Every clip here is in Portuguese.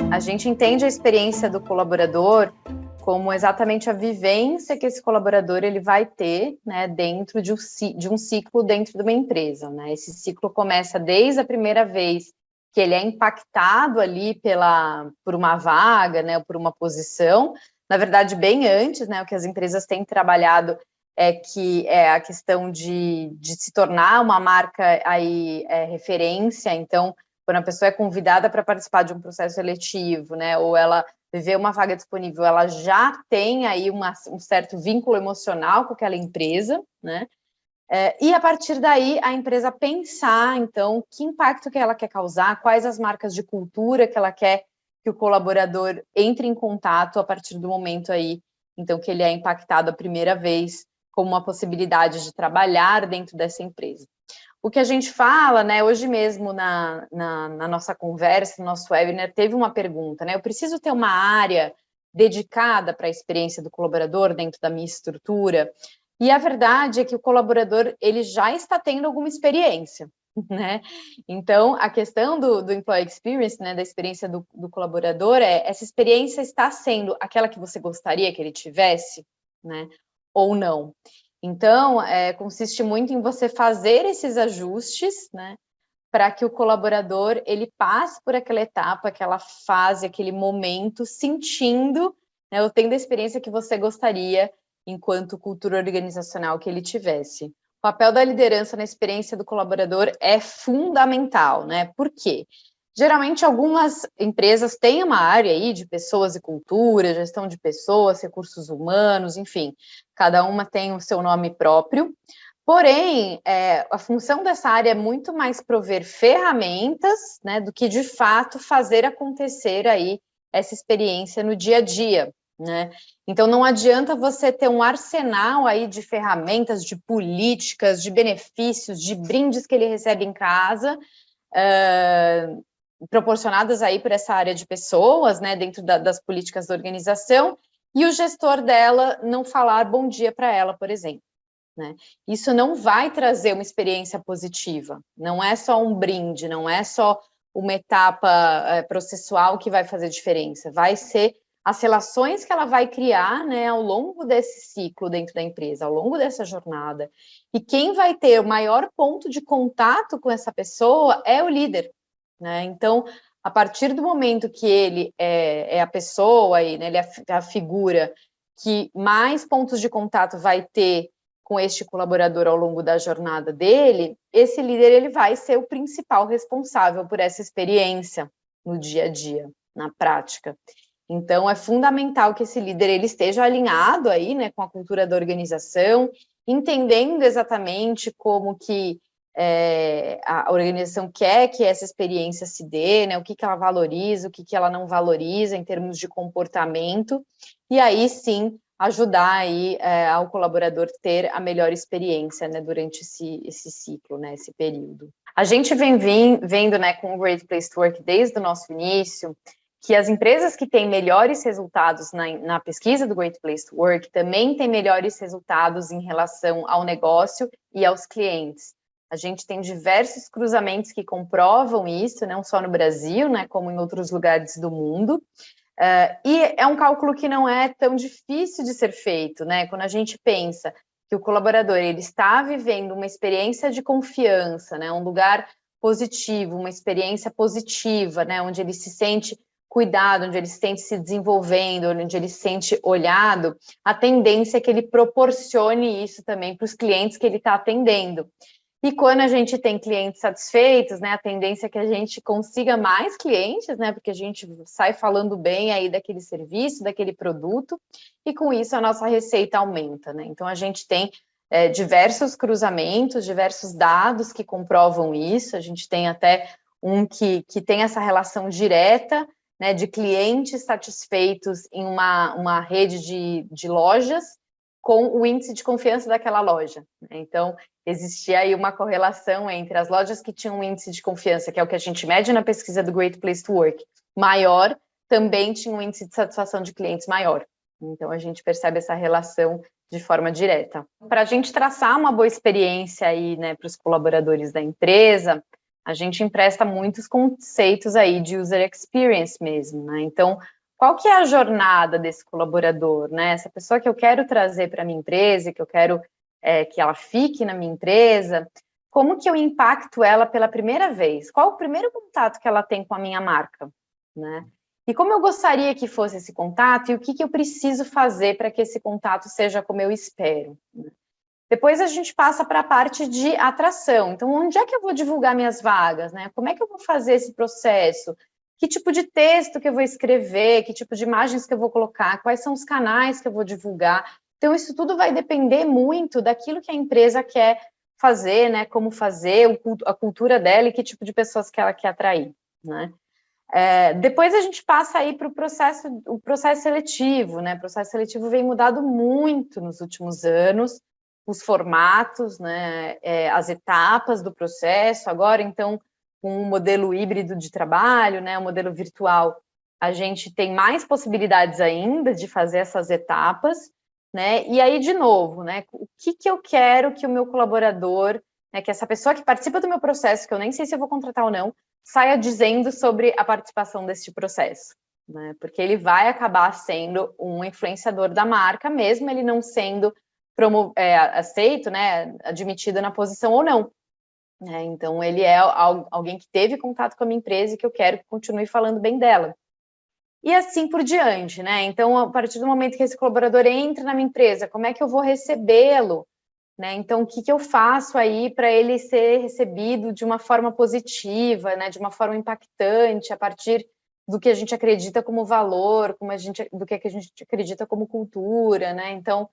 A gente entende a experiência do colaborador como exatamente a vivência que esse colaborador ele vai ter, né, dentro de um ciclo dentro de uma empresa, né? Esse ciclo começa desde a primeira vez que ele é impactado ali por uma vaga, né, por uma posição. Na verdade, bem antes, né, o que as empresas têm trabalhado é a questão de se tornar uma marca aí, referência. Então, quando a pessoa é convidada para participar de um processo seletivo, né, ou ela vê uma vaga disponível, ela já tem aí um certo vínculo emocional com aquela empresa, né? E a partir daí a empresa pensar, então, que impacto que ela quer causar, quais as marcas de cultura que ela quer que o colaborador entre em contato a partir do momento aí, então, que ele é impactado a primeira vez como uma possibilidade de trabalhar dentro dessa empresa. O que a gente fala, né, hoje mesmo na nossa conversa, no nosso webinar, teve uma pergunta, né, eu preciso ter uma área dedicada para a experiência do colaborador dentro da minha estrutura? E a verdade é que o colaborador, ele já está tendo alguma experiência, né? Então, a questão do Employee Experience, né, da experiência do colaborador, essa experiência está sendo aquela que você gostaria que ele tivesse, né, ou não? Então, consiste muito em você fazer esses ajustes, né, para que o colaborador ele passe por aquela etapa, aquela fase, aquele momento, sentindo, né, ou tendo a experiência que você gostaria enquanto cultura organizacional que ele tivesse. O papel da liderança na experiência do colaborador é fundamental, né? Por quê? Geralmente, algumas empresas têm uma área aí de pessoas e cultura, gestão de pessoas, recursos humanos, enfim, cada uma tem o seu nome próprio. Porém, a função dessa área é muito mais prover ferramentas, né, do que, de fato, fazer acontecer aí essa experiência no dia a dia, né? Então, não adianta você ter um arsenal aí de ferramentas, de políticas, de benefícios, de brindes que ele recebe em casa, proporcionadas aí por essa área de pessoas, né, dentro das políticas da organização, e o gestor dela não falar bom dia para ela, por exemplo, né? Isso não vai trazer uma experiência positiva, não é só um brinde, não é só uma etapa processual que vai fazer diferença, vai ser as relações que ela vai criar, né, ao longo desse ciclo dentro da empresa, ao longo dessa jornada. E quem vai ter o maior ponto de contato com essa pessoa é o líder, né? Então, a partir do momento que ele é a pessoa, aí, né, ele é a figura que mais pontos de contato vai ter com este colaborador ao longo da jornada dele, esse líder ele vai ser o principal responsável por essa experiência no dia a dia, na prática. Então, é fundamental que esse líder ele esteja alinhado aí, né, com a cultura da organização, entendendo exatamente como que a organização quer que essa experiência se dê, né, o que ela valoriza, o que ela não valoriza em termos de comportamento, e aí sim ajudar aí ao colaborador ter a melhor experiência, né, durante esse ciclo, né, esse período. A gente vem vendo, né, com o Great Place to Work desde o nosso início, que as empresas que têm melhores resultados na pesquisa do Great Place to Work também têm melhores resultados em relação ao negócio e aos clientes. A gente tem diversos cruzamentos que comprovam isso, não só no Brasil, né, como em outros lugares do mundo. E é um cálculo que não é tão difícil de ser feito, né? Quando a gente pensa que o colaborador ele está vivendo uma experiência de confiança, né, um lugar positivo, uma experiência positiva, né, onde ele se sente cuidado, onde ele se sente se desenvolvendo, onde ele se sente olhado, a tendência é que ele proporcione isso também para os clientes que ele está atendendo. E quando a gente tem clientes satisfeitos, né, a tendência é que a gente consiga mais clientes, né, porque a gente sai falando bem aí daquele serviço, daquele produto, e com isso a nossa receita aumenta, né? Então a gente tem diversos cruzamentos, diversos dados que comprovam isso, a gente tem até um que tem essa relação direta, né, de clientes satisfeitos em uma rede de lojas com o índice de confiança daquela loja, né? Então, existia aí uma correlação entre as lojas que tinham um índice de confiança, que é o que a gente mede na pesquisa do Great Place to Work, maior, também tinha um índice de satisfação de clientes maior. Então, a gente percebe essa relação de forma direta. Para a gente traçar uma boa experiência aí, né, para os colaboradores da empresa, a gente empresta muitos conceitos aí de user experience mesmo, né? Então, qual que é a jornada desse colaborador, né? Essa pessoa que eu quero trazer para a minha empresa, que eu quero que ela fique na minha empresa, como que eu impacto ela pela primeira vez? Qual o primeiro contato que ela tem com a minha marca, né? E como eu gostaria que fosse esse contato e o que eu preciso fazer para que esse contato seja como eu espero, né? Depois a gente passa para a parte de atração. Então, onde é que eu vou divulgar minhas vagas, né? Como é que eu vou fazer esse processo? Que tipo de texto que eu vou escrever? Que tipo de imagens que eu vou colocar? Quais são os canais que eu vou divulgar? Então, isso tudo vai depender muito daquilo que a empresa quer fazer, né? Como fazer, a cultura dela e que tipo de pessoas que ela quer atrair, né? Depois a gente passa aí para o processo seletivo, né? O processo seletivo vem mudado muito nos últimos anos, os formatos, né? As etapas do processo. Agora, então, com o modelo híbrido de trabalho, né? O modelo virtual, a gente tem mais possibilidades ainda de fazer essas etapas, né? E aí, de novo, né? O que eu quero que o meu colaborador, né? Que essa pessoa que participa do meu processo, que eu nem sei se eu vou contratar ou não, saia dizendo sobre a participação deste processo, né? Porque ele vai acabar sendo um influenciador da marca, mesmo ele não sendo aceito, né, admitido na posição ou não. Então, ele é alguém que teve contato com a minha empresa e que eu quero que continue falando bem dela. E assim por diante, né? Então, a partir do momento que esse colaborador entra na minha empresa, como é que eu vou recebê-lo? Né? Então, o que eu faço aí para ele ser recebido de uma forma positiva, né? De uma forma impactante, a partir do que a gente acredita como valor, do que a gente acredita como cultura, né? Então,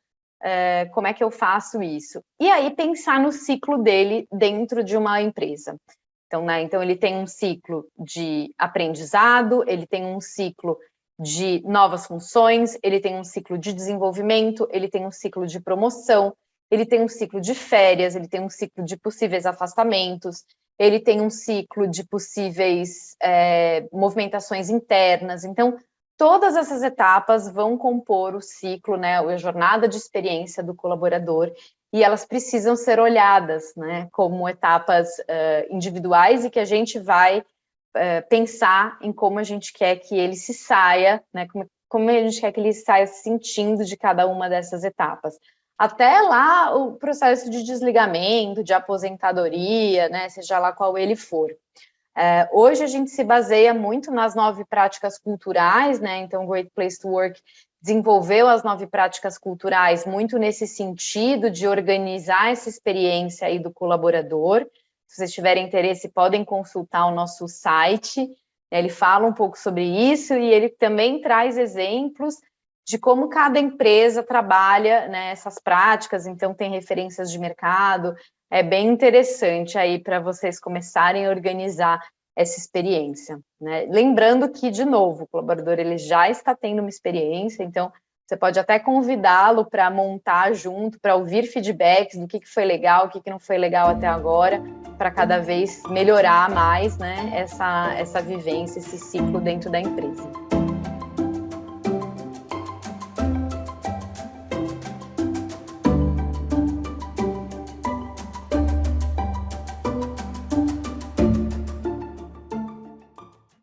como é que eu faço isso? E aí, pensar no ciclo dele dentro de uma empresa. Então, né? Então, ele tem um ciclo de aprendizado, ele tem um ciclo de novas funções, ele tem um ciclo de desenvolvimento, ele tem um ciclo de promoção, ele tem um ciclo de férias, ele tem um ciclo de possíveis afastamentos, ele tem um ciclo de possíveis movimentações internas. Então, todas essas etapas vão compor o ciclo, né, a jornada de experiência do colaborador, e elas precisam ser olhadas, né, como etapas individuais e que a gente vai pensar em como a gente quer que ele se saia, né, como a gente quer que ele saia se sentindo de cada uma dessas etapas. Até lá o processo de desligamento, de aposentadoria, né, seja lá qual ele for. Hoje a gente se baseia muito nas 9 práticas culturais, né? Então, o Great Place to Work desenvolveu as 9 práticas culturais muito nesse sentido de organizar essa experiência aí do colaborador. Se vocês tiverem interesse, podem consultar o nosso site. Ele fala um pouco sobre isso e ele também traz exemplos de como cada empresa trabalha, né, essas práticas. Então, tem referências de mercado. É bem interessante aí para vocês começarem a organizar essa experiência, né? Lembrando que, de novo, o colaborador ele já está tendo uma experiência, então você pode até convidá-lo para montar junto, para ouvir feedbacks do que foi legal, o que não foi legal até agora, para cada vez melhorar mais, né, essa vivência, esse ciclo dentro da empresa.